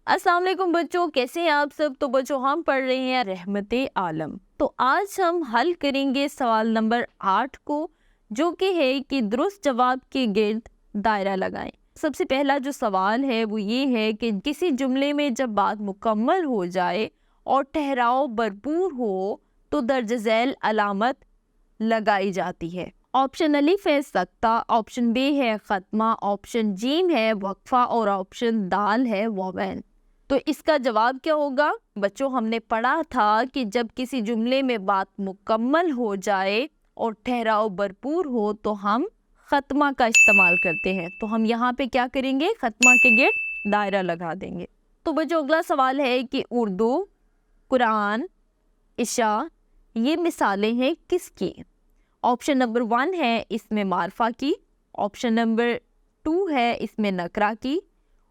अस्सलाम वालेकुम बच्चों, कैसे हैं आप सब। तो बच्चों हम पढ़ रहे हैं रहमते आलम। तो आज हम हल करेंगे सवाल नंबर 8 को, जो कि है कि दुरुस्त जवाब के गिर्द दायरा लगाएं। सबसे पहला जो सवाल है वो ये है कि किसी जुमले में जब बात मुकम्मल हो जाए और ठहराव भरपूर हो तो दर्ज झैल अलामत लगाई जाती है। ऑप्शन अलिफ है सख्ता, ऑप्शन बी है खत्मा, ऑप्शन जीम है वक्फा और ऑप्शन दाल है वोवैन। तो इसका जवाब क्या होगा बच्चों। हमने पढ़ा था कि जब किसी जुमले में बात मुकम्मल हो जाए और ठहराव भरपूर हो तो हम खत्मा का इस्तेमाल करते हैं। तो हम यहाँ पे क्या करेंगे, खत्मा के गिर्द दायरा लगा देंगे। तो बच्चों अगला सवाल है कि उर्दू, कुरान, इशा ये मिसालें हैं किसकी। ऑप्शन नंबर 1 है इसमें मारफा की, ऑप्शन नंबर 2 है इसमें नकरा की,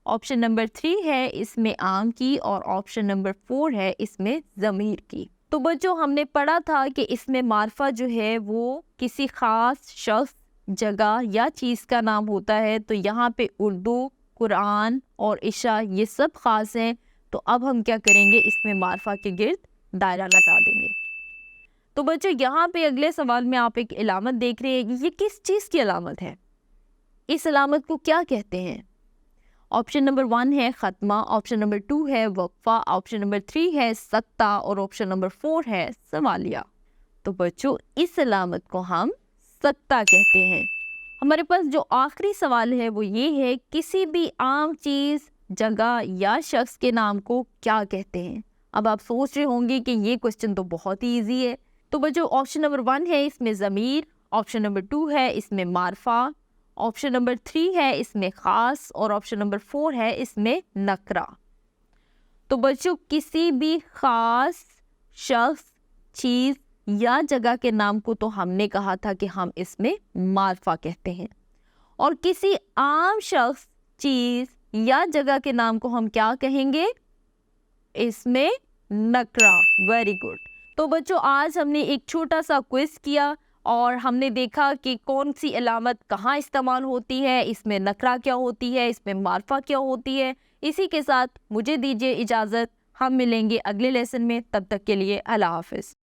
ऑप्शन नंबर 3 है इसमें आम की और ऑप्शन नंबर 4 है इसमें ज़मीर की। तो बच्चों हमने पढ़ा था कि इसमें मारफा जो है वो किसी ख़ास शख्स, जगह या चीज़ का नाम होता है। तो यहाँ पे उर्दू, कुरान और इशा ये सब ख़ास हैं। तो अब हम क्या करेंगे, इसमें मारफा के गिर्द दायरा लगा देंगे। तो बच्चों यहाँ पे अगले सवाल में आप एक अलामत देख रहे हैं, ये किस चीज़ की अलामत है, इस अलामत को क्या कहते हैं। ऑप्शन नंबर 1 है खत्मा, ऑप्शन नंबर 2 है वक्फा, ऑप्शन नंबर 3 है सख्ता और ऑप्शन नंबर 4 है सवालिया। तो बच्चों इस अलामत को हम सख्ता कहते हैं। हमारे पास जो आखिरी सवाल है वो ये है, किसी भी आम चीज़, जगह या शख्स के नाम को क्या कहते हैं। अब आप सोच रहे होंगे कि ये क्वेश्चन तो बहुत ही ईजी है। तो बच्चों ऑप्शन नंबर 1 है इसमें ज़मीर, ऑप्शन नंबर 2 है इसमें मारफा, ऑप्शन नंबर 3 है इसमें ख़ास और ऑप्शन नंबर 4 है इसमें नकरा। तो बच्चों किसी भी ख़ास शख्स, चीज़ या जगह के नाम को तो हमने कहा था कि हम इसमें मारफा कहते हैं, और किसी आम शख्स, चीज़ या जगह के नाम को हम क्या कहेंगे, इसमें नकरा। Very good. तो बच्चों आज हमने एक छोटा सा क्विज किया और हमने देखा कि कौन सी अलामत कहाँ इस्तेमाल होती है, इसमें नकरा क्या होती है, इसमें मारफा क्या होती है। इसी के साथ मुझे दीजिए इजाज़त, हम मिलेंगे अगले लेसन में। तब तक के लिए अल्लाह हाफ़िज़।